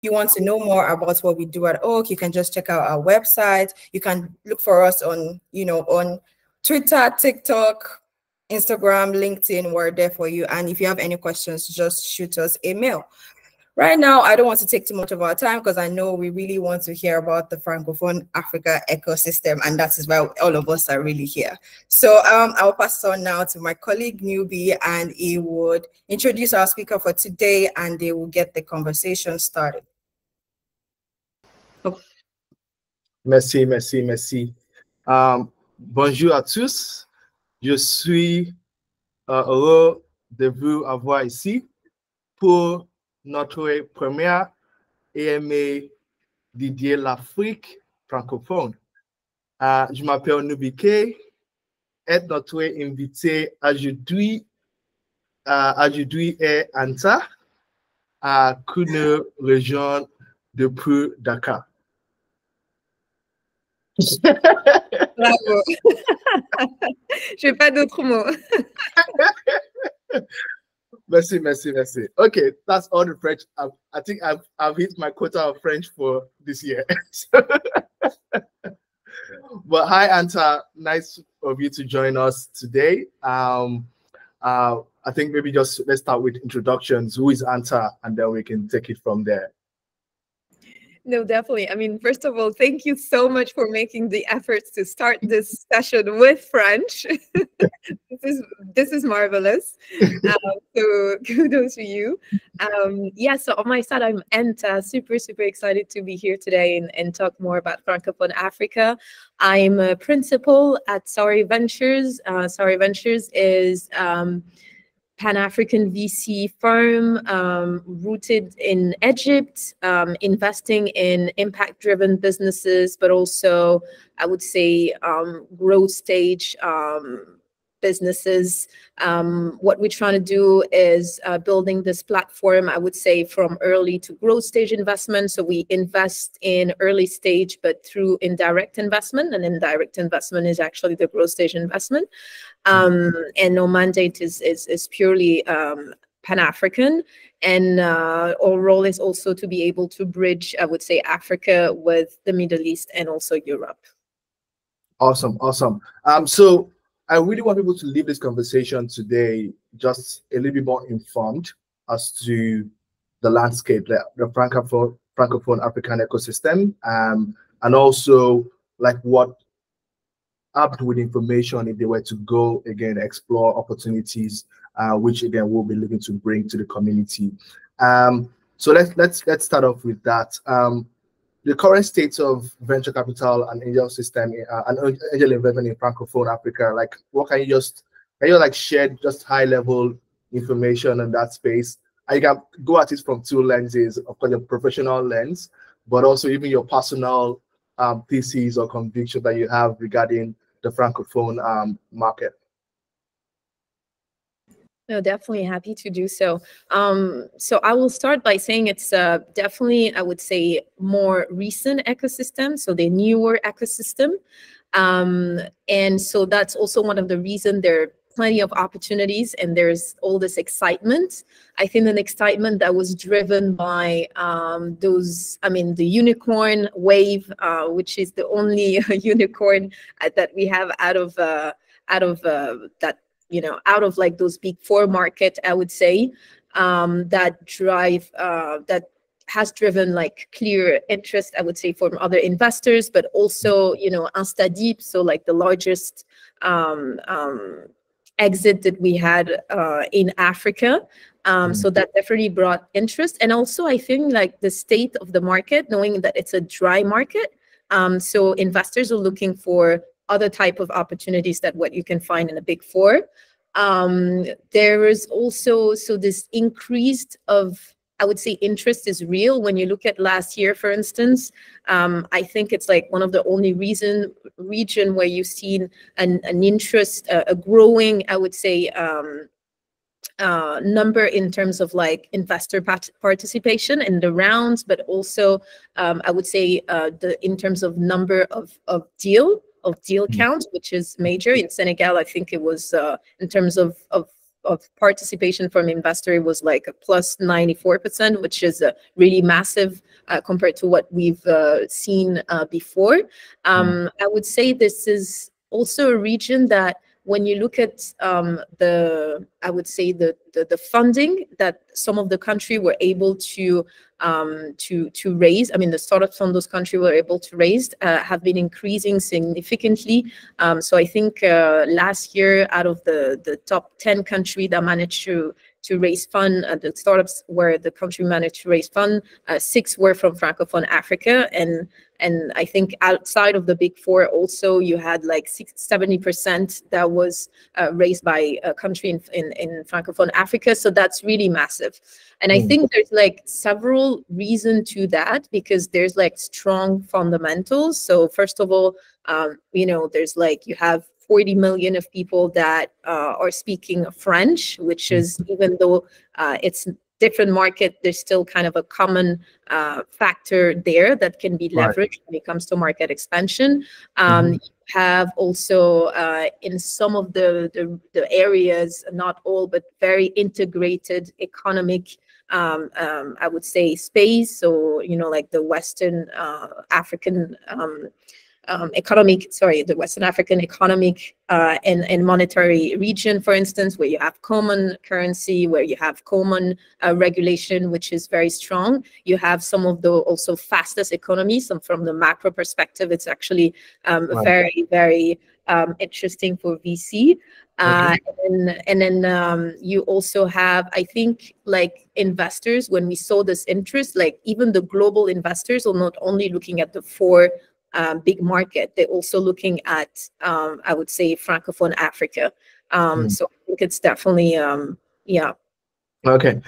you want to know more about what we do at HoaQ, you can just check out our website. You can look for us on, on Twitter, TikTok, Instagram, LinkedIn. We're there for you. And if you have any questions, just shoot us a mail. Right now, I don't want to take too much of our time because I know we really want to hear about the Francophone Africa ecosystem, and that is why all of us are really here. So I'll pass on now to my colleague Nubi, and he would introduce our speaker for today, and they will get the conversation started. Merci, merci, merci. Bonjour à tous. Je suis heureux de vous avoir ici pour notre première EMA dédiée à l'Afrique francophone. Je m'appelle Nubi Kay et notre invité aujourd'hui est Anta, qui nous rejoint depuis Dakar. Bravo. Je n'ai pas d'autres mots. Merci, merci, merci. Okay, that's all the French. I think I've hit my quota of French for this year. But hi, Anta. Nice of you to join us today. I think maybe just let's start with introductions. Who is Anta? And then we can take it from there. No, definitely. I mean, first of all, thank you so much for making the efforts to start this session with French. This is marvelous. So kudos to you. Yeah, so on my side, I'm Anta, super excited to be here today and talk more about Francophone Africa. I'm a principal at Sawari Ventures. Sawari Ventures is Pan-African VC firm rooted in Egypt, investing in impact-driven businesses, but also, I would say, growth stage businesses. What we're trying to do is building this platform, I would say, from early to growth stage investment. So we invest in early stage, but through indirect investment, and indirect investment is actually the growth stage investment. And our mandate is purely Pan-African, and our role is also to be able to bridge, I would say, Africa with the Middle East and also Europe. Awesome, awesome. So I really want people to leave this conversation today just a little bit more informed as to the landscape, the Francophone African ecosystem, and also like what armed with information if they were to go again explore opportunities, which again we'll be looking to bring to the community. So let's start off with that. The current state of venture capital and angel system and angel investment in Francophone Africa, like what can you like share just high level information on that space? And you can go at it from two lenses, of course, your professional lens, but also even your personal theses or conviction that you have regarding the Francophone market. No, definitely happy to do so. So I will start by saying it's definitely, I would say, more recent ecosystem, so the newer ecosystem. And so that's also one of the reasons there are plenty of opportunities and there's all this excitement. I think an excitement that was driven by the unicorn wave, which is the only unicorn that we have out of like those big four market, I would say, that has driven like clear interest, I would say, from other investors, but also, InstaDeep, so like the largest exit that we had in Africa. So that definitely brought interest. And also I think like the state of the market, knowing that it's a dry market. So investors are looking for other type of opportunities that what you can find in the big four. There is also, so this increased of, I would say, interest is real. When you look at last year, for instance, I think it's like one of the only region where you've seen an interest, a growing, I would say, number in terms of like investor participation in the rounds, but also I would say in terms of number of deal count, which is major. In Senegal, I think it was in terms of participation from investor, it was like a plus 94%, which is a really massive compared to what we've seen before. I would say this is also a region that, when you look at I would say the funding that some of the country were able to raise, I mean, the startups from those countries were able to raise, have been increasing significantly. So I think last year, out of the top 10 countries that managed to raise fund, the startups where the country managed to raise fund, 6 were from Francophone Africa, and I think outside of the big 4 also, you had like 70% that was raised by a country in Francophone Africa. So that's really massive. And I think there's like several reasons to that, because there's like strong fundamentals. So first of all, you know, there's like, you have 40 million of people that are speaking French, which is, even though it's different market, there's still kind of a common factor there that can be leveraged when it comes to market expansion. You have also in some of the areas, not all, but very integrated economic, I would say, space. So, you know, like the Western African the Western African economic and monetary region, for instance, where you have common currency, where you have common regulation, which is very strong. You have some of the also fastest economies. From the macro perspective, it's actually very, very interesting for VC. And then you also have, I think, like investors, when we saw this interest, like even the global investors are not only looking at the 4 big market, they're also looking at, I would say, Francophone Africa. So I think it's definitely, yeah. Okay.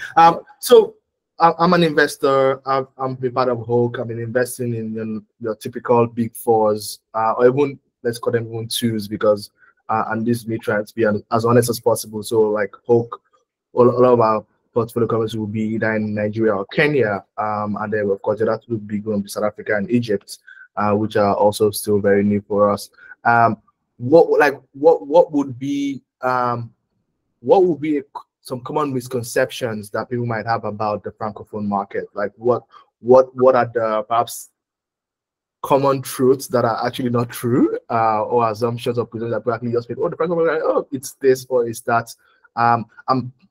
So I'm an investor. I'm a part of HoaQ. I've been investing in the typical big 4s, or even, let's call them even 2s, because and this may try to be as honest as possible. So like HoaQ, all of our portfolio companies will be either in Nigeria or Kenya, and then of course that will be going to South Africa and Egypt, which are also still very new for us. What would be some common misconceptions that people might have about the Francophone market? Like what are the perhaps common truths that are actually not true, or assumptions or presumptions that people actually just think, oh, the Francophone market, oh, it's this or it's that.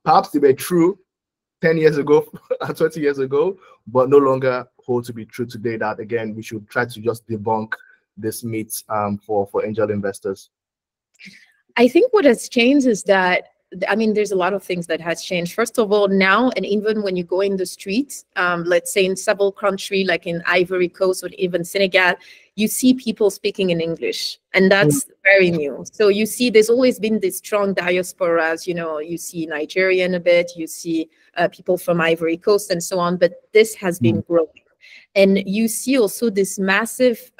Perhaps they were true 10 years ago, 20 years ago, but no longer hold to be true today. That again, we should try to just debunk this myth for angel investors. I think what has changed is that, I mean, there's a lot of things that has changed. First of all, now, and even when you go in the streets, let's say in several countries, like in Ivory Coast or even Senegal, you see people speaking in English, and that's very new. So you see, there's always been this strong diasporas, you know, you see Nigerian a bit, you see people from Ivory Coast and so on, but this has been growing. And you see also this massive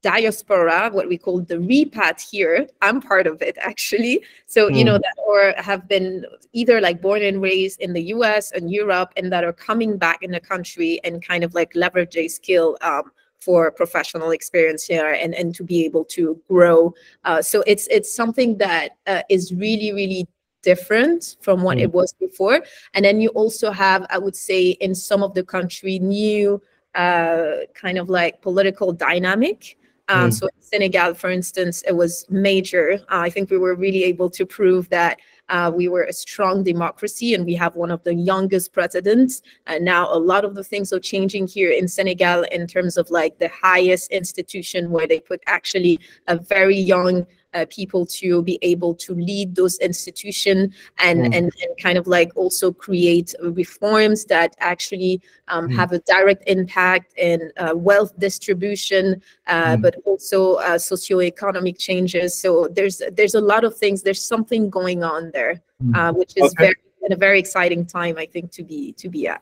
diaspora, what we call the repat here. I'm part of it, actually. So, you know, that or have been either like born and raised in the US and Europe, and that are coming back in the country and kind of like leverage a skill for professional experience here and to be able to grow. So it's something that is really, really different from what it was before. And then you also have, I would say, in some of the country, new kind of like political dynamic. So in Senegal, for instance, it was major. I think we were really able to prove that we were a strong democracy, and we have one of the youngest presidents. And now a lot of the things are changing here in Senegal in terms of like the highest institution, where they put actually a very young people to be able to lead those institutions and kind of like also create reforms that actually have a direct impact in wealth distribution, but also socioeconomic changes. So there's a lot of things. There's something going on there, which is a very exciting time, I think, to be at.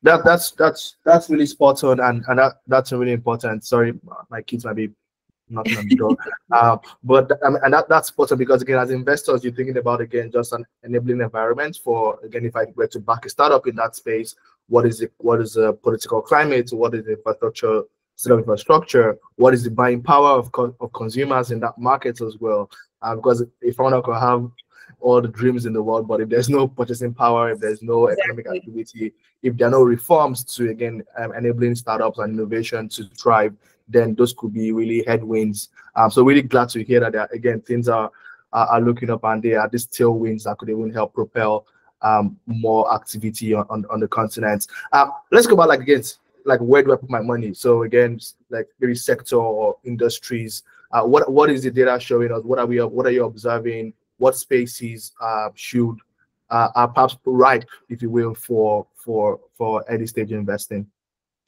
That's really spot on, and that's really important. Sorry, my kids might be knocking on the door. But that's important, because again, as investors, you're thinking about, again, just an enabling environment for, again, if I were to back a startup in that space, what is the political climate, what is the infrastructure, state of infrastructure, what is the buying power of consumers in that market as well, because if I want to have all the dreams in the world, but if there's no purchasing power, if there's no economic activity, if there are no reforms to, again, enabling startups and innovation to thrive, then those could be really headwinds. So really glad to hear that, again, things are looking up, and there are these tailwinds that could even help propel more activity on the continent. Let's go back, like, again, like, where do I put my money? So again, like, maybe sector or industries. What is the data showing us? What are you observing? What spaces are perhaps ripe, if you will, for early stage investing?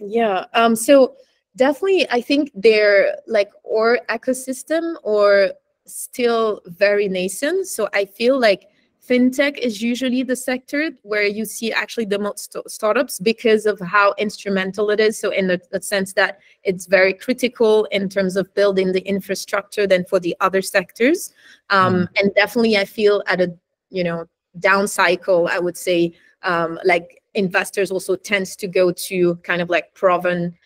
Yeah. So definitely, I think they're like, or ecosystem or still very nascent. So I feel like fintech is usually the sector where you see actually the most startups because of how instrumental it is. So in the sense that it's very critical in terms of building the infrastructure than for the other sectors. And definitely I feel at a, down cycle, I would say, like investors also tends to go to kind of like proven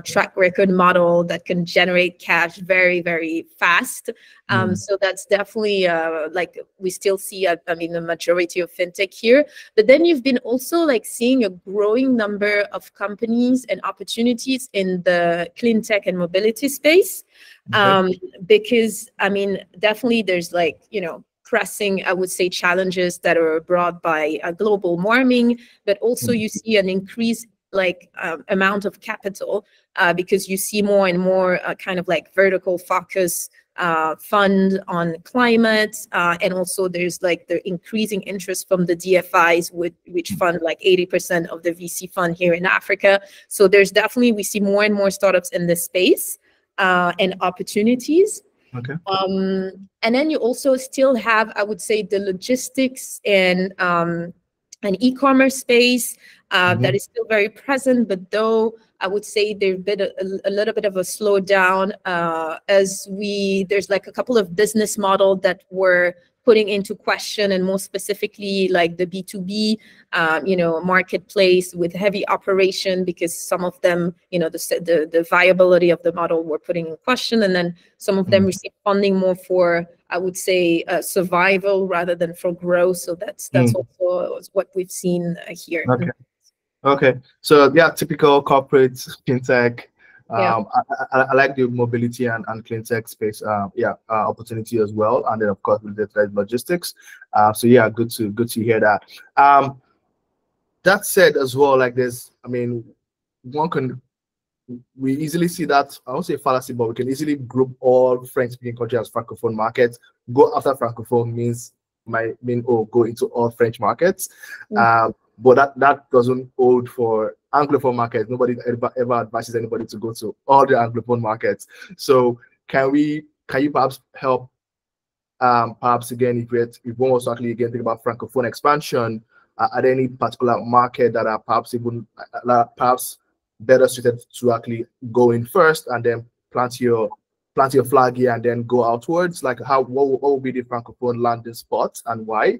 track record model that can generate cash very, very fast. So that's definitely like we still see, the majority of fintech here. But then you've been also like seeing a growing number of companies and opportunities in the clean tech and mobility space. Because, definitely there's like, pressing, I would say, challenges that are brought by global warming, but also you see an increase like amount of capital because you see more and more kind of like vertical focus fund on climate, and also there's like the increasing interest from the DFIs which fund like 80% of the VC fund here in Africa. So there's definitely, we see more and more startups in this space and opportunities. Okay. And then you also still have, I would say, the logistics and an e-commerce space that is still very present, but though I would say there's been a little bit of a slowdown as there's like a couple of business models that were putting into question, and more specifically like the B2B, marketplace with heavy operation, because some of them, the viability of the model were putting in question, and then some of them received funding more for, I would say, survival rather than for growth. So that's also what we've seen here. Okay. So yeah, typical corporate fintech. I like the mobility and clean tech space. Opportunity as well, and then of course with the logistics. So yeah, good to hear that. That said as well, like we easily see that, I won't say fallacy, but we can easily group all French-speaking countries as Francophone markets. Go after Francophone might mean go into all French markets. But that doesn't hold for Anglophone markets. Nobody ever advises anybody to go to all the Anglophone markets. So can you perhaps help, perhaps again, if one was to actually again think about Francophone expansion, at any particular market that are perhaps better suited to actually go in first and then plant your flag here and then go outwards? Like what will be the Francophone landing spot and why?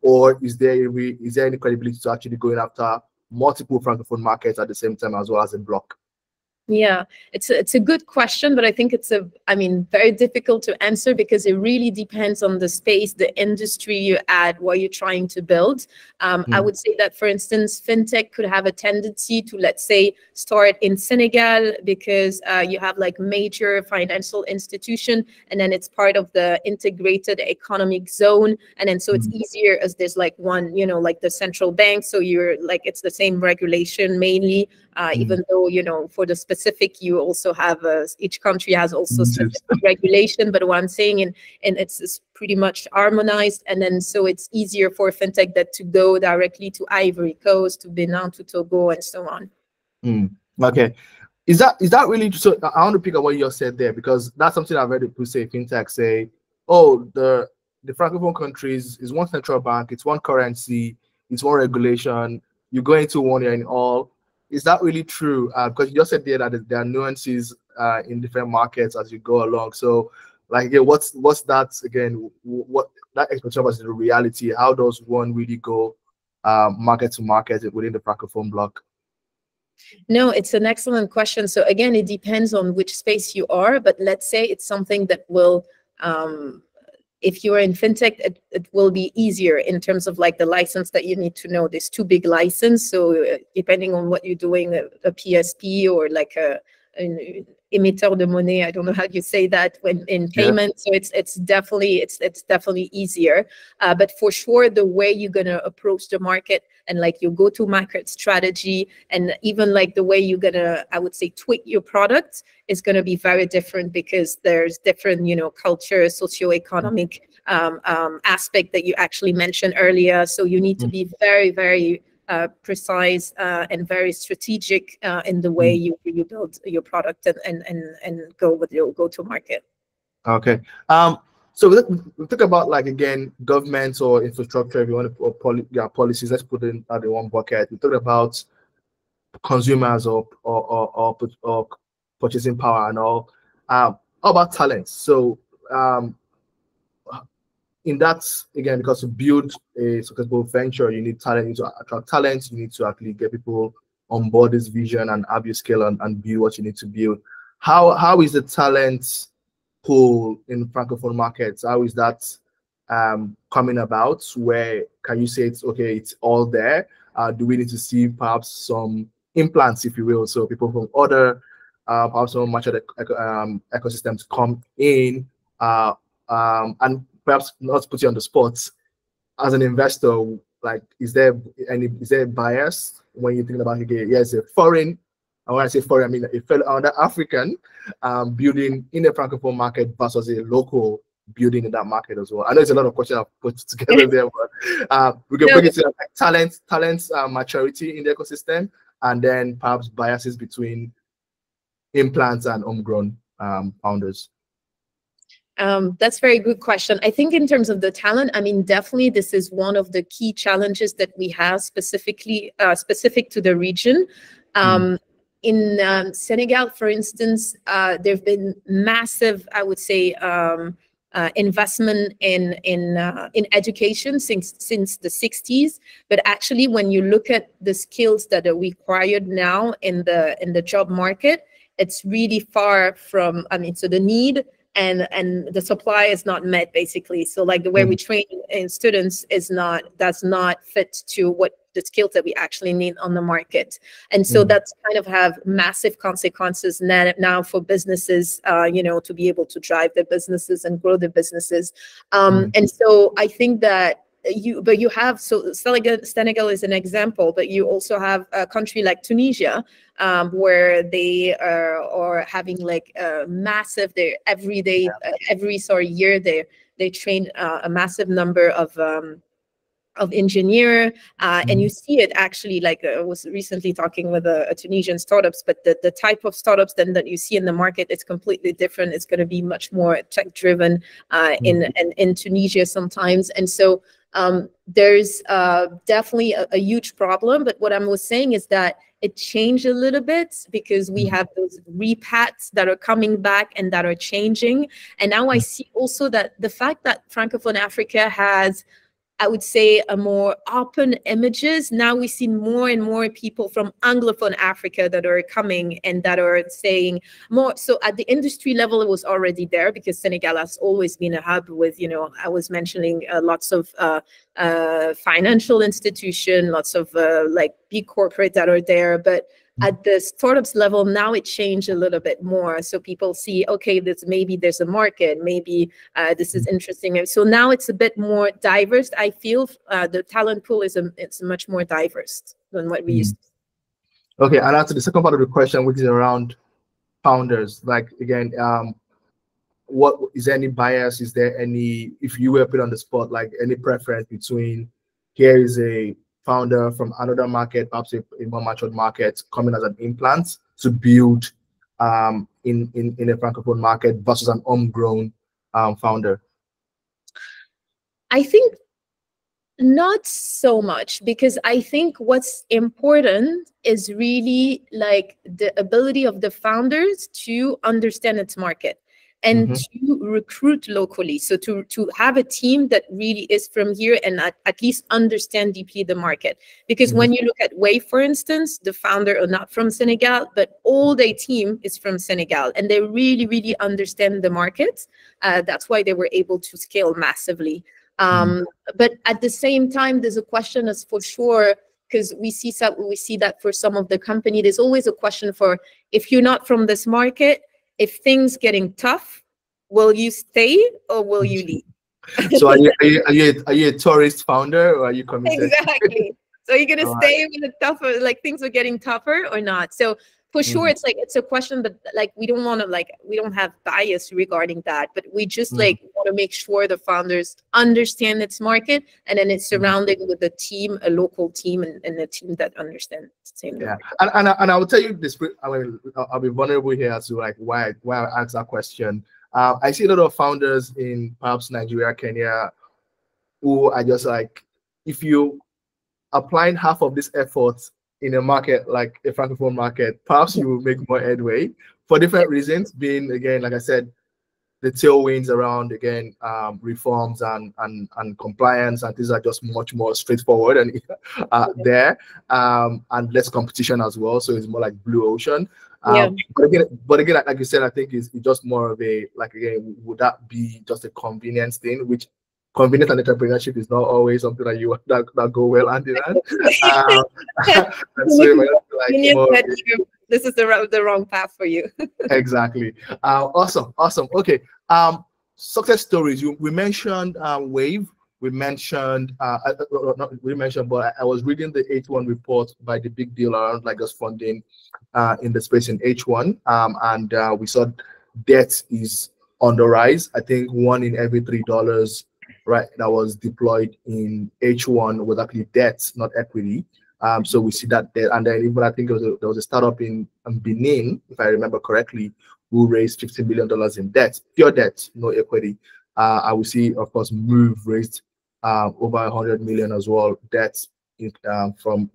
Or is there any credibility to actually going after multiple Francophone markets at the same time as well as a block? Yeah, it's a good question, but I think it's very difficult to answer because it really depends on the space, the industry you're at, what you're trying to build. I would say that, for instance, fintech could have a tendency to, let's say, start in Senegal because you have like major financial institution, and then it's part of the integrated economic zone, and then so it's easier as there's like one, like the central bank, so you're like it's the same regulation mainly. Even though, for the specific, you also have each country has also specific regulation. But what I'm saying, and it's pretty much harmonized, and then so it's easier for fintech that to go directly to Ivory Coast, to Benin, to Togo, and so on. Okay, is that really so? I want to pick up what you just said there, because that's something I've heard people say. Fintech say, "Oh, the Francophone countries is one central bank, it's one currency, it's one regulation. You go into one, you're in all." Is that really true? Because you just said there that there are nuances in different markets as you go along. So, like, again, what's that again? What that expectation was the reality? How does one really go market to market within the Francophone bloc? No, it's an excellent question. So again, it depends on which space you are, but let's say it's something that will If you're in fintech, it will be easier in terms of like the license that you need to know. There's two big licenses. So depending on what you're doing, a PSP or like an émetteur de monnaie, I don't know how you say that when in payment. So it's definitely easier. But for sure, the way you're gonna approach the market and like your go-to-market strategy, and even like the way you're gonna, I would say, tweak your product is gonna be very different, because there's different, you know, culture, socioeconomic aspect that you actually mentioned earlier. So you need to be very, very precise and very strategic in the way you build your product and go with your go-to-market. Okay. So we talk about, like, again, governments or infrastructure, if you want to, or policies. Let's put it in the one bucket. We talk about consumers or purchasing power and all. How about talent? So in that, again, because to build a successful venture, you need talent. You need to attract talent. You need to actually get people on board this vision and have you scale and build what you need to build. How is the talent pool in Francophone markets? How is that coming about? Where can you say it's okay, it's all there? Do we need to see perhaps some implants, if you will, so people from other perhaps some much of the ecosystems come in and perhaps not put you on the spot as an investor? Like, is there a bias when you're thinking about, okay, yes, a foreign, and when I say foreign, I mean a fellow other African building in the Francophone market versus a local building in that market as well? I know it's a lot of questions I've put together there, but we can bring it to like talent maturity in the ecosystem, and then perhaps biases between implants and homegrown founders. That's a very good question. I think in terms of the talent, I mean, definitely this is one of the key challenges that we have specifically specific to the region. In Senegal, for instance, there have been massive, I would say, investment in education since the 60s. But actually, when you look at the skills that are required now in the job market, it's really far from, I mean, so the need and the supply is not met, basically. So like the way we train in students does not fit to what the skills that we actually need on the market. And so that's kind of have massive consequences now for businesses, you know, to be able to drive their businesses and grow their businesses. And so I think that you have, so Senegal is an example, but you also have a country like Tunisia, where they are having like a massive, every year they train a massive number of engineer, and you see it actually, like I was recently talking with a Tunisian startups, but the type of startups then that you see in the market is completely different. It's going to be much more tech driven in Tunisia sometimes. And so there's definitely a huge problem. But what I was saying is that it changed a little bit, because we have those repats that are coming back and that are changing. And now I see also that the fact that Francophone Africa has, I would say, a more open images. Now we see more and more people from Anglophone Africa that are coming and that are saying more. So at the industry level, it was already there, because Senegal has always been a hub with, you know, I was mentioning lots of financial institution, lots of like big corporate that are there. But at the startups level, now it changed a little bit more. So people see, okay, maybe there's a market, maybe this is interesting. And so now it's a bit more diverse. I feel the talent pool it's much more diverse than what we used to. Okay, and answer the second part of the question, which is around founders. Like, again, what is there any bias? Is there any, if you were put on the spot, like any preference between, here is a founder from another market, perhaps a more matured market, coming as an implant to build in a Francophone market versus an homegrown founder? I think not so much, because I think what's important is really like the ability of the founders to understand its market. and to recruit locally. So to have a team that really is from here and at least understand deeply the market. Because when you look at HoaQ, for instance, the founder are not from Senegal, but all their team is from Senegal, and they really, really understand the market. That's why they were able to scale massively. But at the same time, there's a question as for sure, because we see that for some of the company, there's always a question for, if you're not from this market, if things getting tough, will you stay or will you leave? So are you a tourist founder, or are you committed? Exactly. So you're gonna stay when the tougher, like things are getting tougher, or not? So for sure, it's like, it's a question, but like we don't want to, like, we don't have bias regarding that, but we just like want to make sure the founders understand its market, and then it's surrounded with a team, a local team, and a team that understands the same. Yeah, and I will tell you this. I'll be vulnerable here as to like why I asked that question. I see a lot of founders in perhaps Nigeria, Kenya, who are just like, if you applying half of this effort in a market like a Francophone market, perhaps you will make more headway for different reasons, being, again, like I said, the tailwinds around, again, reforms and compliance, and these are just much more straightforward and there, and less competition as well. So it's more like blue ocean. But again, like you said, I think it's just more of a, like, again, would that be just a convenience thing, which convenience and entrepreneurship is not always something that you that go well hand in hand. And so, like, this is the wrong path for you. Exactly. Awesome. Okay. Success stories. We mentioned Wave. We mentioned but I was reading the H1 report by the big deal around like us funding in the space in H1, and we saw debt is on the rise. I think $1 in every $3 that was deployed in H1 was actually debt, not equity. So we see that there, and then even I think there was a startup in Benin, if I remember correctly, who raised $50 million in debt, pure debt, no equity. I will see, of course, Move raised over 100 million as well, debt from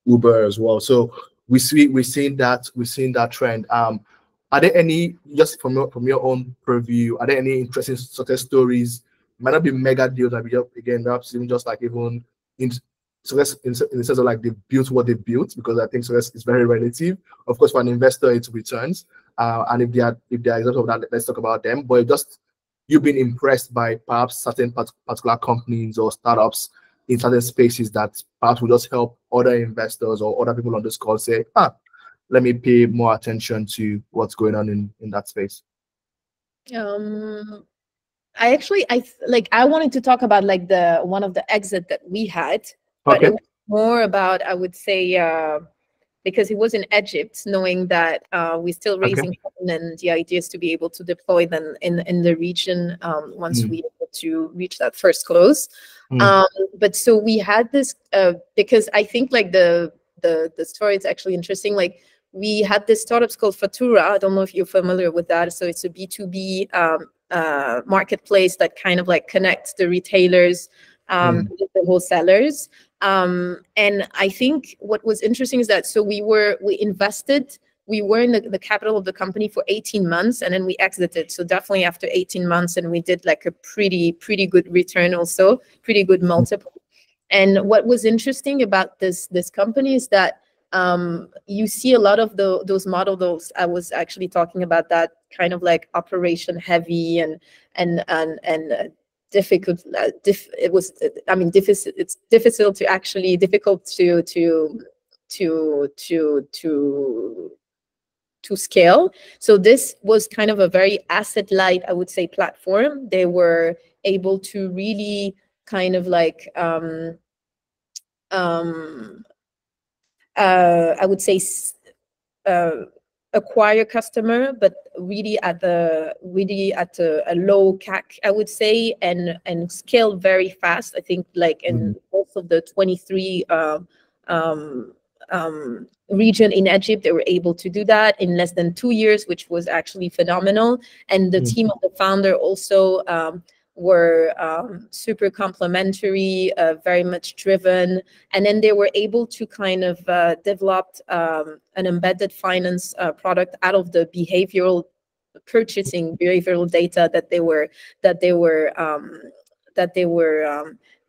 Uber as well. So we're seeing that trend. Are there any, just from your own purview, are there any interesting success stories? Might not be mega deals, maybe again, perhaps even just like even in success in the sense of like they built what they built, because I think success is very relative. Of course, for an investor, it's returns. And if they are examples of that, let's talk about them. But just you've been impressed by perhaps certain particular companies or startups in certain spaces that perhaps will just help other investors or other people on this call say, let me pay more attention to what's going on in that space. I wanted to talk about like one of the exit that we had, but it was more about, I would say, because it was in Egypt, knowing that we're still raising funds, and the idea is to be able to deploy them in the region once we able to reach that first close. But so we had this because I think like the story is actually interesting. Like, we had this startup called Fatura. I don't know if you're familiar with that. So it's a B2B marketplace that kind of like connects the retailers with the wholesalers. And I think what was interesting is that, so we invested, we were in the capital of the company for 18 months, and then we exited. So definitely after 18 months, and we did like a pretty good return, also pretty good multiple. And what was interesting about this company is that you see a lot of those models. I was actually talking about that kind of like operation heavy and difficult. It's difficult to scale. So this was kind of a very asset light, I would say, platform. They were able to really kind of like I would say acquire customer, but really at a low CAC, I would say, and scale very fast. I think like in most of the 23 region in Egypt, they were able to do that in less than 2 years, which was actually phenomenal. And the team of the founder also were super complementary, very much driven. And then they were able to kind of develop an embedded finance product out of the behavioral purchasing behavioral data that they were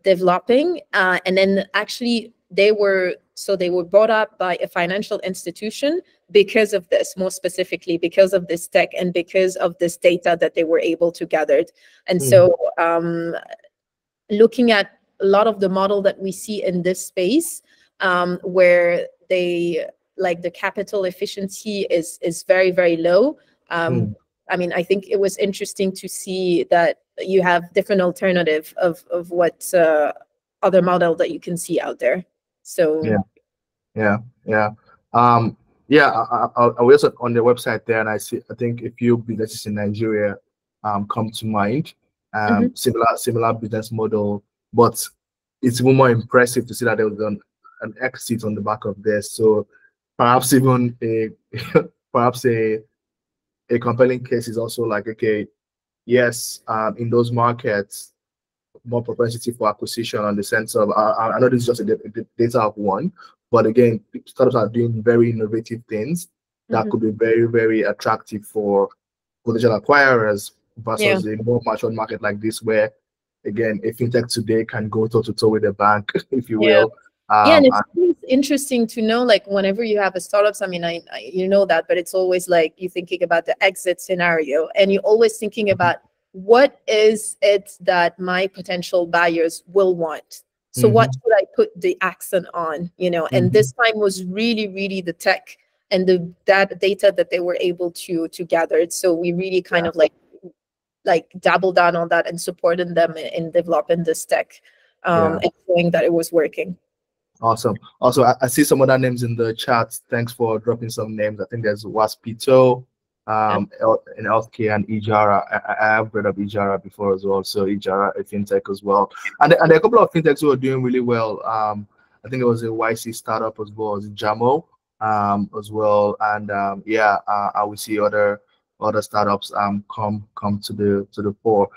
developing, and then actually they were brought up by a financial institution because of this, more specifically because of this tech and because of this data that they were able to gather. And so looking at a lot of the model that we see in this space, where they like the capital efficiency is very, very low. I mean, I think it was interesting to see that you have different alternative of what other model that you can see out there. So I was on the website there, and I think a few businesses in Nigeria come to mind. Similar business model, but it's even more impressive to see that there was an exit on the back of this. So perhaps even a compelling case is also like, okay, yes, in those markets, more propensity for acquisition on the sense of, I know this is just a data of one, but again, startups are doing very innovative things that could be very, very attractive for potential acquirers versus a more matured market like this, where again, a fintech today can go toe to toe with a bank, if you will. And it's interesting to know, like, whenever you have a startups, I mean, I you know that, but it's always like you're thinking about the exit scenario, and you're always thinking about what is it that my potential buyers will want. So what should I put the accent on, you know? And this time was really, really the tech and that data that they were able to gather. So we really kind of like doubled down on that and supported them in developing this tech, and showing that it was working. Awesome. Also, I see some other names in the chat. Thanks for dropping some names. I think there's Waspito, in healthcare, and Ijara. I have read of Ijara before as well. So Ijara, a fintech as well. And there are a couple of fintechs who are doing really well. I think it was a YC startup as well as Jamo as well. And I will see other startups come to the fore.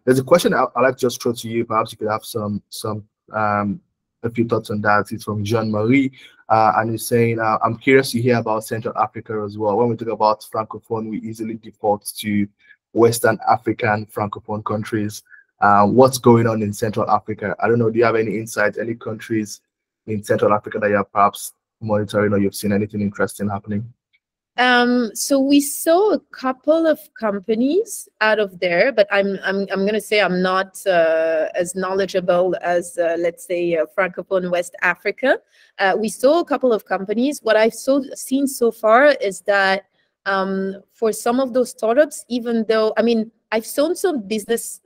There's a question I'd like to just throw to you. Perhaps you could have some a few thoughts on that. It's from Jean-Marie, and he's saying, I'm curious to hear about Central Africa as well. When we talk about Francophone, we easily default to Western African Francophone countries. What's going on in Central Africa? I don't know, do you have any insights, any countries in Central Africa that you're perhaps monitoring, or you've seen anything interesting happening? So we saw a couple of companies out of there, but I'm gonna say I'm not as knowledgeable as let's say Francophone West Africa. We saw a couple of companies. What I've seen so far is that for some of those startups, even though, I mean, I've shown some business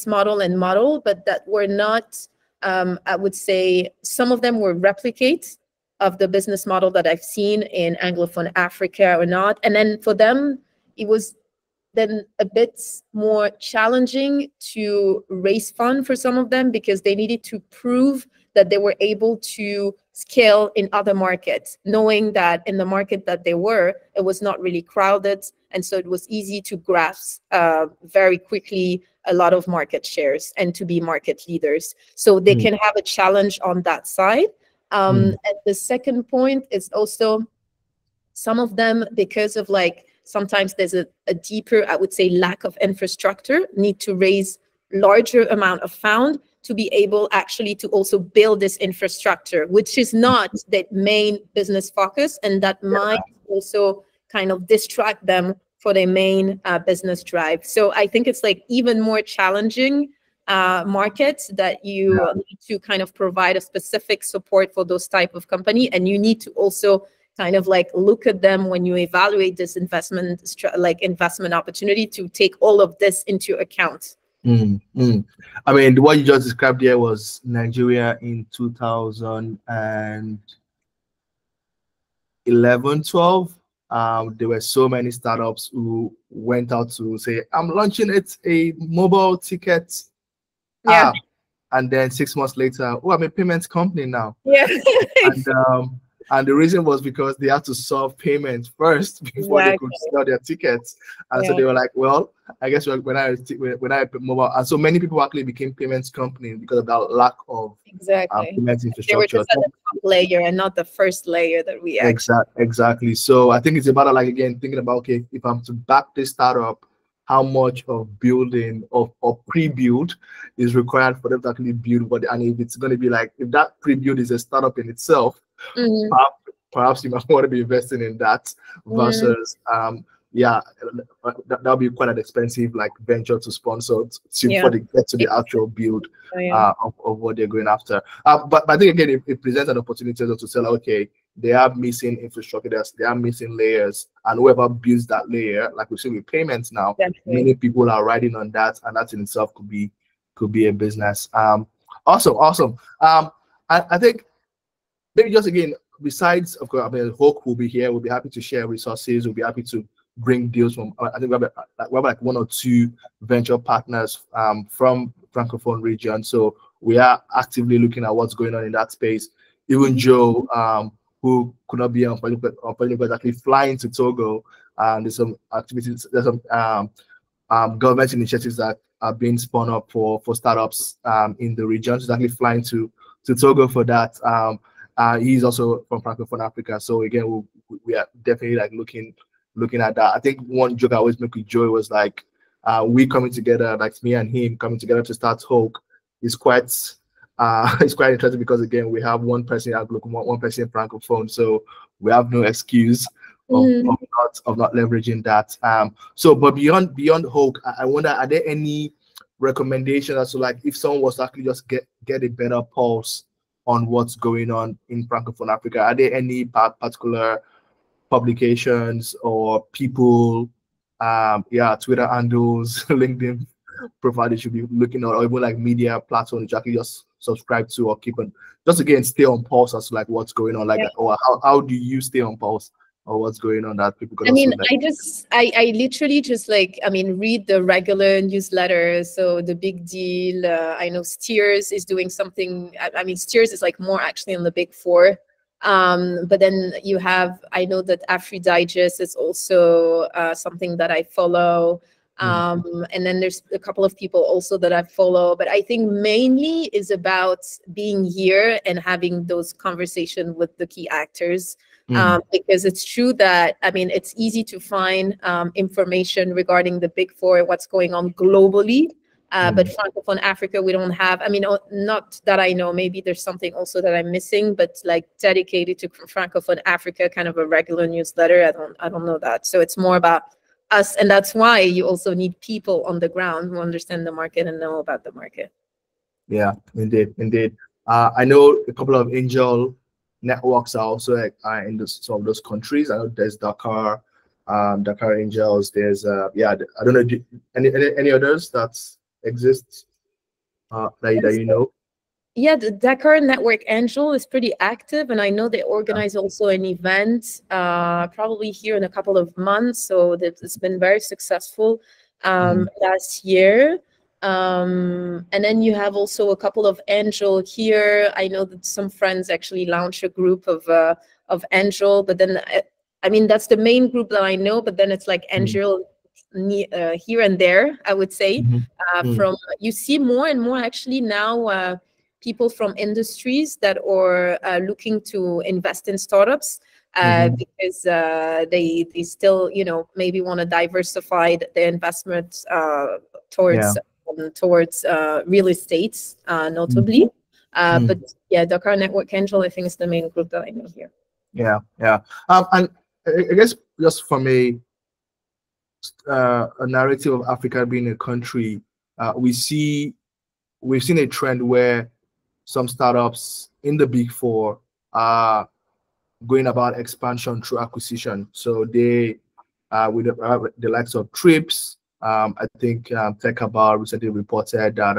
model, but that were not, I would say some of them were replicates of the business model that I've seen in Anglophone Africa or not. And then for them, it was then a bit more challenging to raise funds for some of them, because they needed to prove that they were able to scale in other markets, knowing that in the market that they were, it was not really crowded. And so it was easy to grasp very quickly a lot of market shares and to be market leaders. So they can have a challenge on that side. And the second point is also some of them, because of like, sometimes there's a deeper, I would say, lack of infrastructure, need to raise larger amount of fund to be able actually to also build this infrastructure, which is not the main business focus, and that might also kind of distract them for their main business drive. So I think it's like even more challenging markets that you need to kind of provide a specific support for those type of company, and you need to also kind of like look at them when you evaluate this investment opportunity, to take all of this into account. I mean, what you just described there was Nigeria in 2011, 12. There were so many startups who went out to say, I'm launching a mobile ticket app. And then 6 months later, oh, I'm a payments company now. And the reason was because they had to solve payments first before they could sell their tickets. And so they were like, well, I guess when I mobile, and so many people actually became payments companies because of that lack of payments infrastructure. They were just at the top layer and not the first layer that we actually. Exactly. So I think it's about like, again, thinking about, okay, if I'm to back this startup, how much of building or pre-build is required for them to actually build what, and if it's going to be like, if that pre-build is a startup in itself, perhaps you might want to be investing in that versus that'll be quite an expensive like venture to sponsor before they get to the actual build of what they're going after. But I think again it presents an opportunity to say, okay, they are missing infrastructure, they are missing layers, and whoever builds that layer, like we see with payments now, many people are riding on that, and that in itself could be a business. Awesome. I think maybe just again, besides, of course, I mean, HoaQ will be here. We'll be happy to share resources. We'll be happy to bring deals from. I think we have like 1 or 2 venture partners from Francophone region. So we are actively looking at what's going on in that space. Even Joe, who could not be on but actually flying to Togo. There's some activities. There's some government initiatives that are being spun up for startups in the region. He's actually flying to Togo for that. He's also from Francophone Africa. So again, we are definitely like looking at that. I think one joke I always make with Joy was like, we coming together, like me and him coming together to start HoaQ is quite it's quite interesting because again, we have one person at Outlook, one person Francophone, so we have no excuse of not leveraging that. So but beyond HoaQ, I wonder, are there any recommendations as to like if someone was to actually just get a better pulse on what's going on in Francophone Africa? Are there any particular publications or people, Twitter handles, LinkedIn profile they should be looking at, or even like media platforms you actually just subscribe to or keep on, just again stay on pulse as to like what's going on, like or how do you stay on pulse or what's going on that people could I literally just like, read the regular newsletters. So the big deal, I know Steers is doing something. Steers is like more actually on the big 4. But then you have, I know that Afri Digest is also something that I follow. And then there's a couple of people also that I follow, but I think mainly is about being here and having those conversations with the key actors. Because it's true that, it's easy to find information regarding the big 4, what's going on globally. But Francophone Africa, we don't have, not that I know, maybe there's something also that I'm missing, but like dedicated to Francophone Africa, kind of a regular newsletter. I don't know that. So it's more about us. And that's why you also need people on the ground who understand the market and know about the market. Yeah, indeed. I know a couple of angel networks are also in some of those countries. I know there's Dakar Angels. There's I don't know, any others that exist that you know? Yeah, the Dakar Network Angel is pretty active, and I know they organize also an event probably here in a couple of months. So it's been very successful last year. And then you have also a couple of Angel here. I know that some friends actually launched a group of Angel, but then that's the main group that I know. But then it's like Angel here and there, I would say. From you see more and more actually now. People from industries that are looking to invest in startups because they still, maybe want to diversify their investments towards real estate, notably. But yeah, Dakar Network Angel, I think, is the main group that I know here. Yeah. And I guess just from a narrative of Africa being a country, we've seen a trend where some startups in the big 4 are going about expansion through acquisition. So they, with the likes of Trips, I think TechAbout recently reported that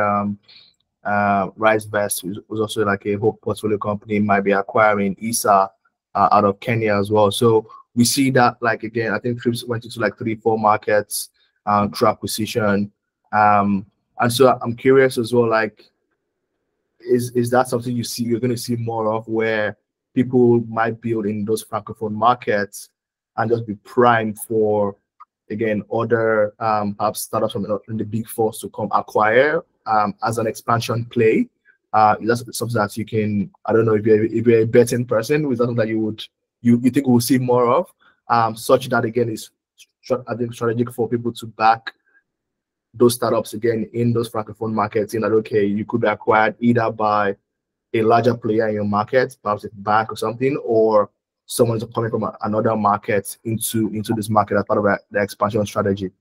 RiseVest was also like a HoaQ portfolio company, might be acquiring ISA out of Kenya as well. So we see that, like, again, I think Trips went into like 3-4 markets through acquisition. And so I'm curious as well, like, is that something you're going to see more of, where people might build in those Francophone markets and just be primed for, again, other perhaps startups from the big four to come acquire as an expansion play? That's something that you can, I don't know if you're a betting person, is that something that you think we'll see more of, such that, again, is, I think, strategic for people to back those startups, again, in those Francophone markets, in that, okay, you could be acquired either by a larger player in your market, perhaps a bank or something, or someone's coming from another market into this market as part of the expansion strategy.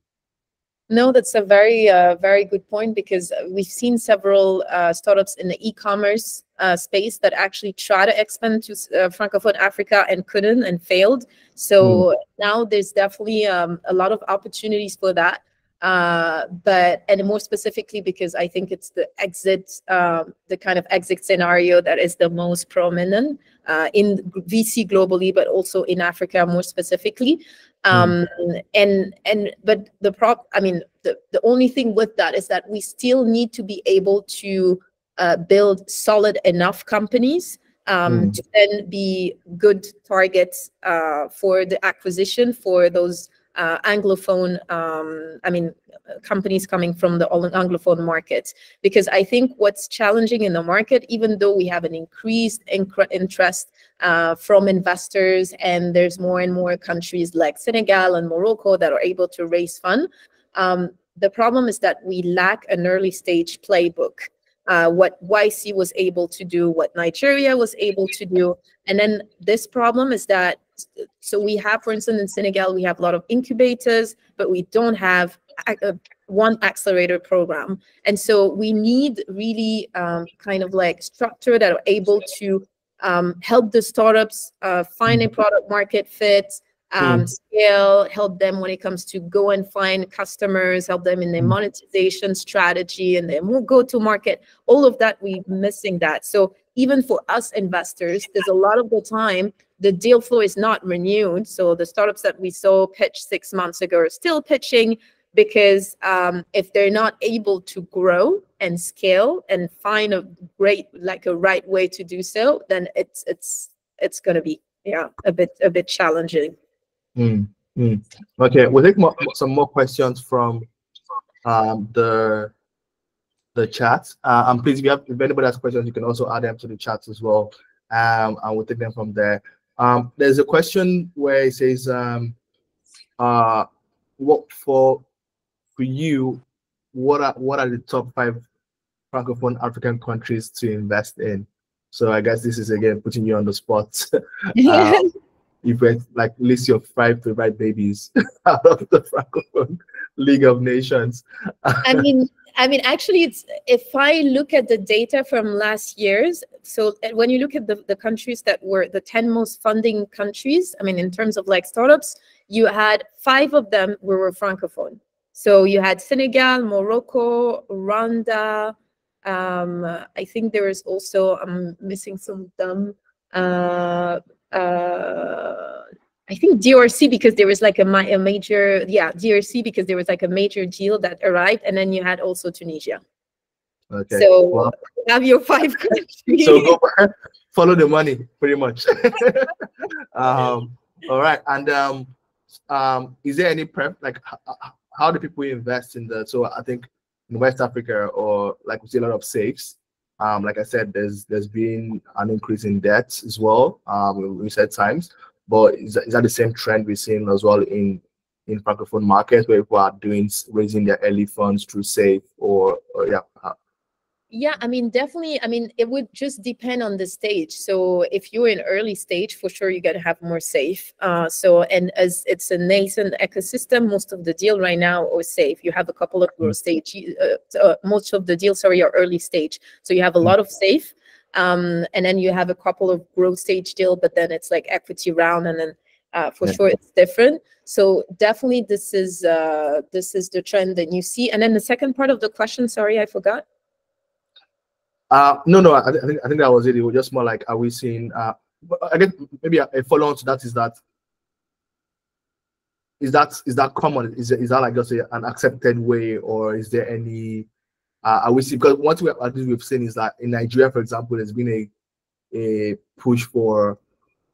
No, that's a very, very good point, because we've seen several startups in the e-commerce space that actually try to expand to Francophone Africa and couldn't and failed. So now there's definitely a lot of opportunities for that. And more specifically, because I think it's the kind of exit scenario that is the most prominent in VC globally, but also in Africa more specifically. But the only thing with that is that we still need to be able to build solid enough companies to then be good targets for the acquisition for those Anglophone, companies coming from the Anglophone markets. Because I think what's challenging in the market, even though we have an increased interest from investors, and there's more and more countries like Senegal and Morocco that are able to raise funds, the problem is that we lack an early stage playbook. What YC was able to do, what Nigeria was able to do. And then this problem is that, so we have, for instance, in Senegal, we have a lot of incubators, but we don't have one accelerator program. And so we need really kind of like structure that are able to help the startups find a product market fit, scale, help them when it comes to go and find customers, help them in their monetization strategy and their go-to-market. All of that, we're missing that. So even for us investors, there's a lot of the time the deal flow is not renewed. So the startups that we saw pitch 6 months ago are still pitching, because if they're not able to grow and scale and find a right way to do so, then it's going to be a bit challenging. Okay, we'll take some more questions from the chat. And please, if anybody has questions, you can also add them to the chat as well, and we'll take them from there. There's a question where it says, what for you, what are the top 5 Francophone African countries to invest in? So I guess this is, again, putting you on the spot. If you like list your 5 favorite babies out of the Francophone League of Nations. I mean, actually, if I look at the data from last year's, so when you look at the countries that were the 10 most funding countries, I mean, in terms of like startups, you had 5 of them were Francophone. So you had Senegal, Morocco, Rwanda. I think there is also, I'm missing some of them. I think DRC, because there was like a major, DRC, because there was like a major deal that arrived, and then you had also Tunisia. Okay. So well, you have your 5 countries. So go follow the money, pretty much. All right. And is there any like how do people invest in the? So I think in West Africa, or like we see a lot of safes. Like I said, there's been an increase in debt as well. In recent times. But is that the same trend we're seeing as well in Francophone markets, where people are raising their early funds through SAFE or Yeah, I mean, definitely. I mean, it would just depend on the stage. So if you're in early stage, for sure, you got to have more SAFE. And as it's a nascent ecosystem, most of the deal right now are SAFE. You have a couple of growth stage. Most of the deals, sorry, are early stage. So you have a lot of SAFE. And then you have a couple of growth stage deal, but then it's like equity round, and then for sure it's different. So definitely this is the trend that you see. And then the second part of the question, sorry, I forgot. No, I think that was it. It was just more like, are we seeing? I guess maybe a follow on to that is that common? Is that like just an accepted way, or is there any? Are we seeing? Because what we've seen is that in Nigeria, for example, there's been a push for,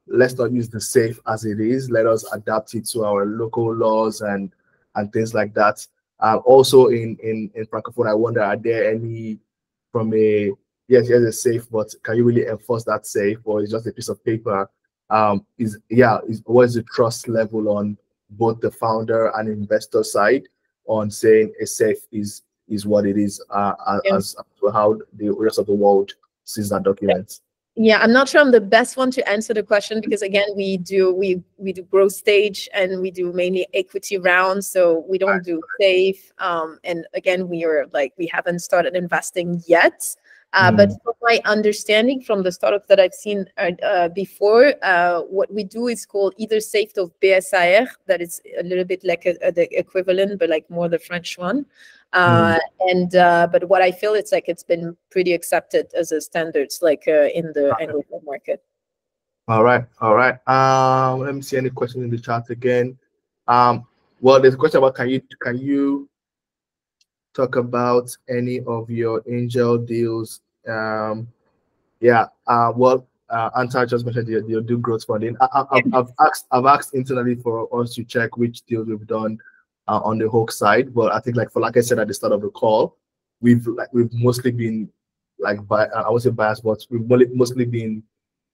let's not use the safe as it is. Let us adapt it to our local laws and things like that. Also in Francophone, I wonder, are there any from a, yes, here's a safe, but can you really enforce that safe, or is just a piece of paper? What is the trust level on both the founder and investor side on saying a safe is what it is, as to how the rest of the world sees that document? Yeah, I'm not sure I'm the best one to answer the question, because again, we do growth stage and we do mainly equity rounds, so we don't do safe. And again, we haven't started investing yet. But from my understanding from the startups that I've seen before, what we do is called either safe of BSAR, that is a little bit like the equivalent, but like more the French one. But what I feel, it's like it's been pretty accepted as a standards, like in the Anglophone market. All right. Let me see any questions in the chat again. Well, there's a question about can you talk about any of your angel deals? Anta just mentioned you do growth funding. I've asked internally for us to check which deals we've done on the HoaQ side, but I think, like I said at the start of the call, we've mostly been I would say biased, but we've mostly been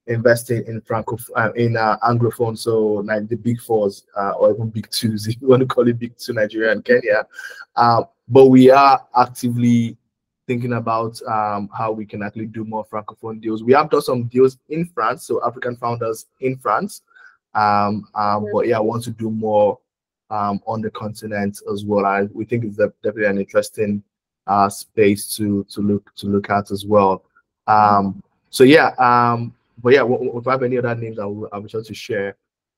investing in Anglophone, so like the big fours or even big twos, if you want to call it big two, Nigeria and Kenya. But we are actively thinking about how we can actually do more Francophone deals. We have done some deals in France, so African founders in France. But yeah, I want to do more on the continent as well. We think it's definitely an interesting space to look at as well. So yeah, but yeah, if I have any other names, I'll be sure to share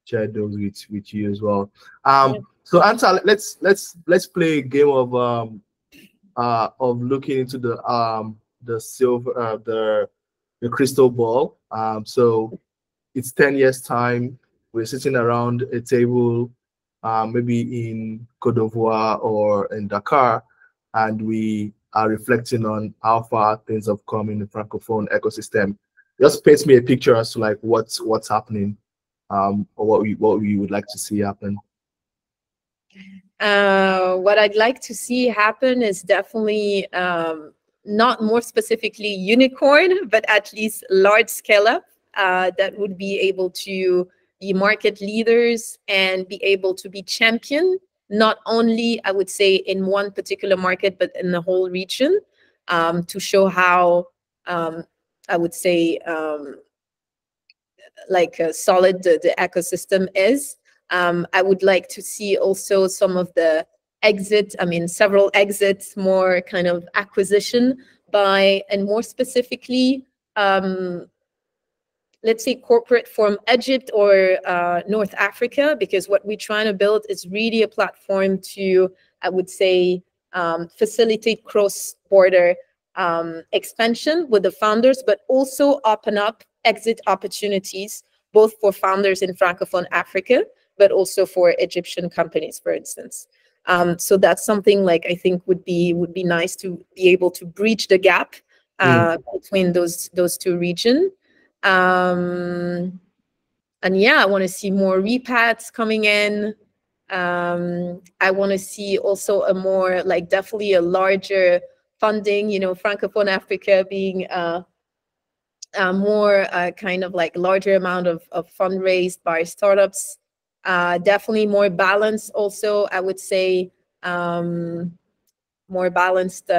those with you as well. So Anta, let's play a game of looking into the silver the crystal ball. So it's 10 years time. We're sitting around a table, maybe in Côte d'Ivoire or in Dakar, and we are reflecting on how far things have come in the Francophone ecosystem. Just paints me a picture as to like what's happening, or what we would like to see happen. What I'd like to see happen is definitely not more specifically unicorn, but at least large scale up that would be able to be market leaders and be able to be champion, not only, I would say, in one particular market, but in the whole region, to show how, I would say, solid the ecosystem is. I would like to see also some of the several exits, more kind of acquisition and more specifically, let's say corporate from Egypt or North Africa, because what we're trying to build is really a platform to, I would say, facilitate cross-border expansion with the founders, but also open up exit opportunities, both for founders in Francophone Africa, but also for Egyptian companies, for instance. So that's something like I think would be nice to be able to bridge the gap between those two regions. And yeah, I want to see more repats coming in. I want to see also a more definitely a larger funding, Francophone Africa being more kind of larger amount of fundraised by startups. Definitely more balanced also, I would say, more balanced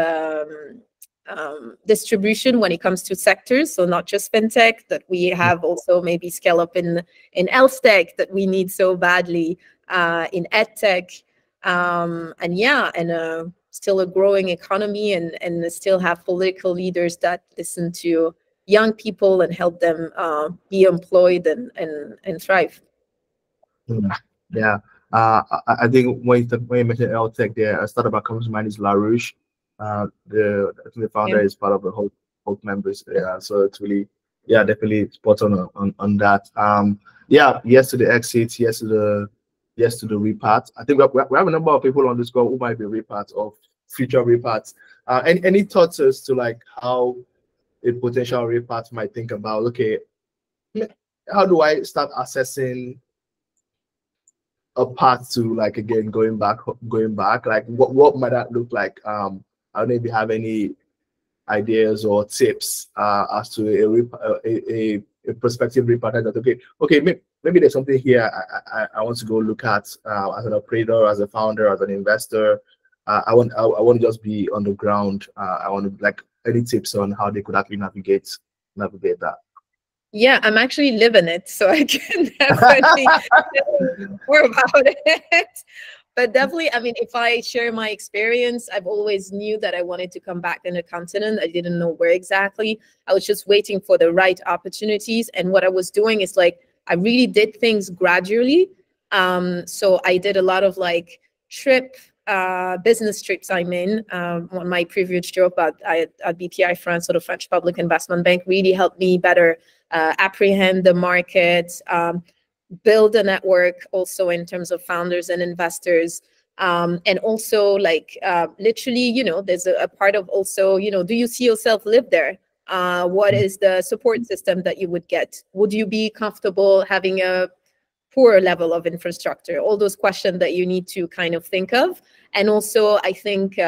distribution when it comes to sectors. So not just fintech, that we have also maybe scale up in health tech that we need so badly, in ed tech, and still a growing economy, and still have political leaders that listen to young people and help them be employed and thrive. Yeah, I think when you mentioned health tech, there a startup that comes to mind is LaRouche. The founder is part of the HoaQ members. Yeah, so it's really, definitely spot on that. Yes to the exits, yes to the repart. I think we have a number of people on this call who might be reparts or future reparts. Any thoughts as to how a potential repat might think about, okay, how do I start assessing a path to, like, again, going back, like what might that look like? I don't know if you have any ideas or tips as to a prospective repartner that, okay, maybe there's something here I want to go look at as an operator, as a founder, as an investor. I want to just be on the ground. I want to, like, any tips on how they could actually navigate that. Yeah, I'm actually living it, so I can definitely tell more about it. But definitely, I mean, if I share my experience, I've always knew that I wanted to come back in the continent. I didn't know where exactly. I was just waiting for the right opportunities. And what I was doing is, like, I really did things gradually. So I did a lot of, like, business trips. I mean, on my previous job at BPI France, or the French Public Investment Bank, really helped me better apprehend the market, build a network also in terms of founders and investors. And also, like, literally, you know, there's a part of also, you know, do you see yourself live there? What is the support system that you would get? Would you be comfortable having a poor level of infrastructure? All those questions that you need to kind of think of. And also, I think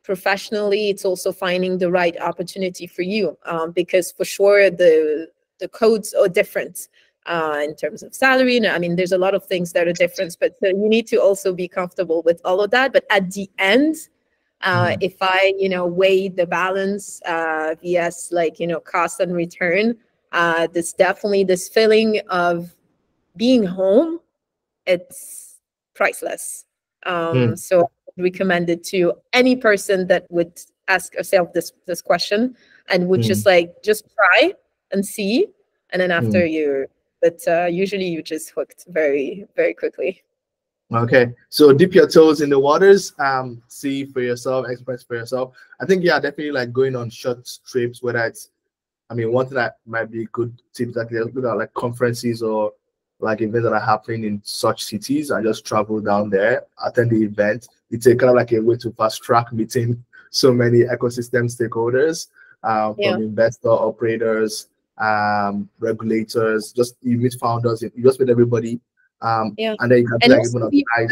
professionally, it's also finding the right opportunity for you, because for sure the codes are different in terms of salary. I mean, there's a lot of things that are different, but so you need to also be comfortable with all of that. But at the end, if I, you know, weigh the balance, yes, like, you know, cost and return, this definitely, this feeling of being home, it's priceless. So I would recommend it to any person that would ask herself this question and would just try and see, and then after usually you just hooked very, very quickly. Okay, so dip your toes in the waters, see for yourself, express for yourself. I think, yeah, definitely, like, going on short trips, whether it's, I mean, one thing that might be good tips, that look at, like, conferences or, like, events that are happening in such cities. I just travel down there, attend the event. It's a kind of like a way to fast track meeting so many ecosystem stakeholders, from investor, operators, regulators. Just, you meet founders, you just meet everybody. And then you can be, like, even a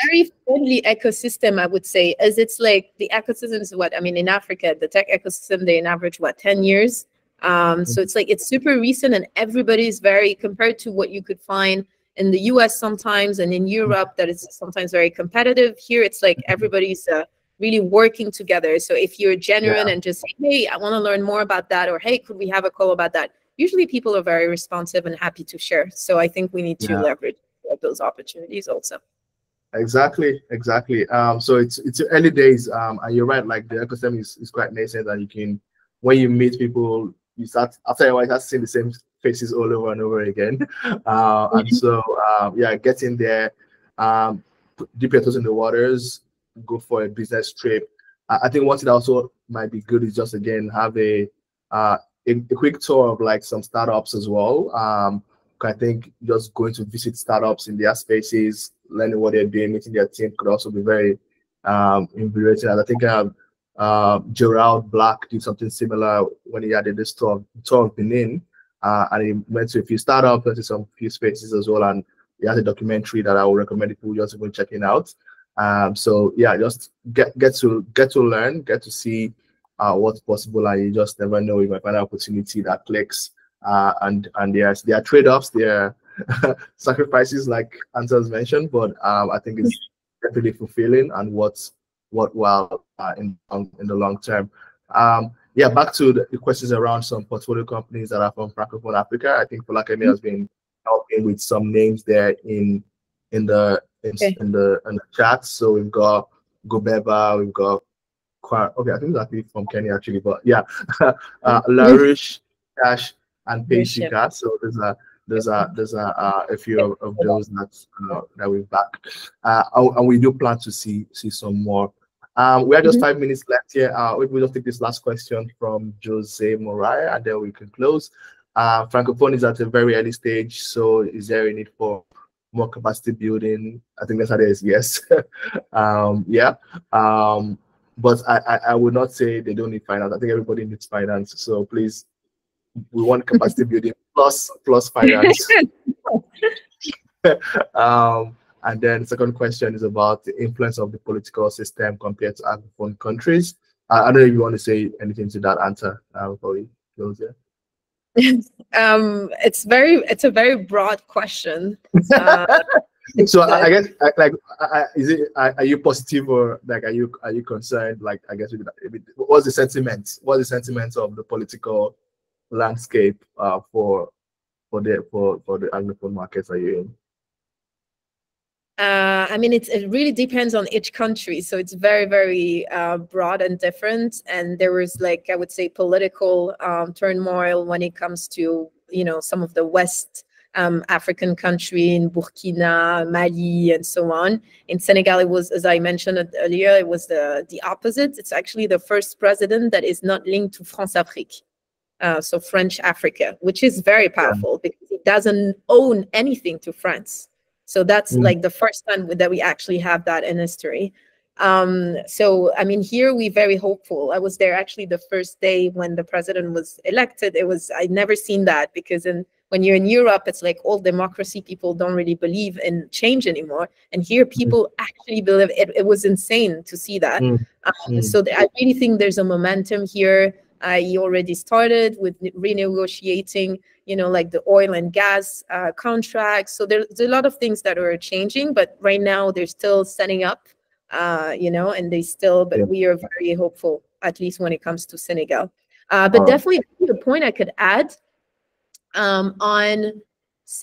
very friendly ecosystem, I would say, as it's like the ecosystem is what, I mean, in Africa, the tech ecosystem, they average what, 10 years. So it's like, it's super recent, and everybody is very, compared to what you could find in the US sometimes, and in Europe, that is sometimes very competitive. Here, it's like everybody's really working together. So if you're genuine and just say, hey, I want to learn more about that, or hey, could we have a call about that? Usually people are very responsive and happy to share. So I think we need to leverage those opportunities also. Exactly. So it's early days, and you're right, like, the ecosystem is quite nascent, and you can, when you meet people, you start, after a while, you start seeing the same faces all over and over again. And so get in there, dip your toes in the waters, go for a business trip. I think one thing that also might be good is just, again, have a quick tour of, like, some startups as well. I think just going to visit startups in their spaces, learning what they're doing, meeting their team could also be very invigorating. And I think Gerald Black did something similar when he had this tour of Benin, and he went to a few startups, went to some few spaces as well, and he has a documentary that I would recommend people just go checking out. So yeah, just get to learn, get to see what's possible, and you just never know, you might find an opportunity that clicks. And yes, there are trade-offs, there are sacrifices, like Anta's mentioned, but I think it's definitely fulfilling and what's worthwhile in the long term. Back to the questions around some portfolio companies that are from Francophone Africa. I think Folakemi has been helping with some names there in the chat. So we've got Gobeba, we've got I think it's actually from Kenya actually, but yeah, LaRouche, Cash, and Paychika. So there's a few of those that we've back, and we do plan to see some more. We have just 5 minutes left here. We'll just take this last question from Jose Morai, and then we can close. Francophone is at a very early stage, so is there a need for more capacity building? I think that's how it is. Yes. But I would not say they don't need finance. I think everybody needs finance. So please we want capacity building plus finance. And then the second question is about the influence of the political system compared to Anglophone countries. I don't know if you want to say anything to that answer before we close here. It's a very broad question. So I guess are you positive, or like are you concerned? Like, I guess what's the sentiment? What's the sentiment of the political landscape for the Anglophone markets are you in? I mean, it really depends on each country. So it's very, very broad and different. And there was, like, I would say, political turmoil when it comes to, you know, some of the West African country in Burkina, Mali, and so on. In Senegal, it was, as I mentioned earlier, it was the opposite. It's actually the first president that is not linked to France Afrique. So French Africa, which is very powerful because it doesn't own anything to France. So that's like the first time that we actually have that in history. So, I mean, here we're very hopeful. I was there actually the first day when the president was elected. I'd never seen that, because when you're in Europe, it's like all democracy, people don't really believe in change anymore. And here people actually believe it. It was insane to see that. So I really think there's a momentum here. He already started with renegotiating, you know, like the oil and gas contracts. So there's a lot of things that are changing, but right now they're still setting up, you know, and we are very hopeful, at least when it comes to Senegal. But definitely the point I could add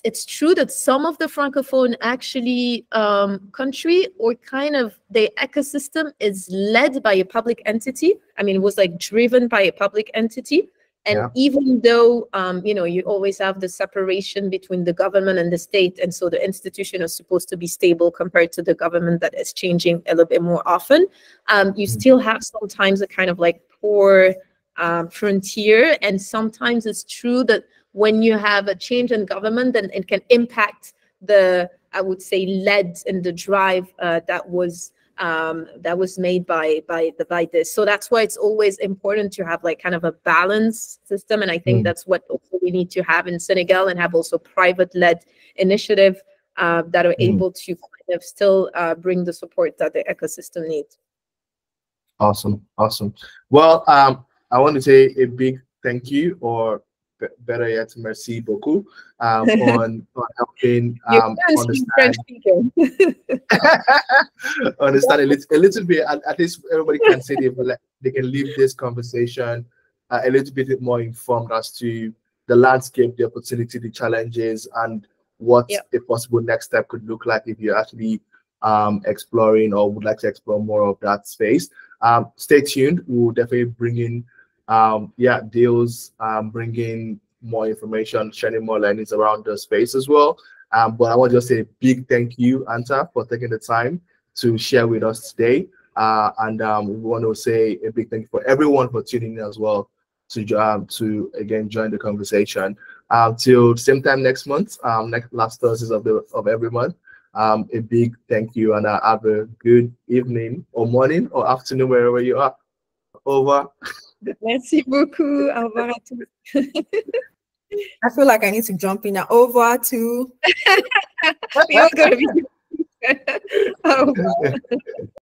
it's true that some of the Francophone actually country, or kind of the ecosystem, is led by a public entity. I mean, it was like driven by a public entity. And even though, you know, you always have the separation between the government and the state, and so the institution is supposed to be stable compared to the government that is changing a little bit more often, you still have sometimes a kind of like poor frontier. And sometimes it's true that when you have a change in government, then it can impact the, I would say, lead and the drive that was made by this. So that's why it's always important to have like kind of a balanced system. And I think that's what also we need to have in Senegal, and have also private-led initiative that are able to kind of still bring the support that the ecosystem needs. Awesome. Well, I want to say a big thank you, or better yet, merci beaucoup, on helping understand a little bit. At least everybody can say they can leave this conversation a little bit more informed as to the landscape, the opportunity, the challenges, and what a possible next step could look like if you're actually exploring or would like to explore more of that space. Stay tuned. We'll definitely bring in deals, bringing more information, sharing more learnings around the space as well. But I want to just say a big thank you, Anta, for taking the time to share with us today. And we want to say a big thank you for everyone for tuning in as well to again join the conversation. Till the same time next month, last Thursdays of every month. A big thank you, and have a good evening or morning or afternoon wherever you are. Over. Merci beaucoup. Au revoir à tous. I feel like I need to jump in now. Over to. We are going to be. Au revoir.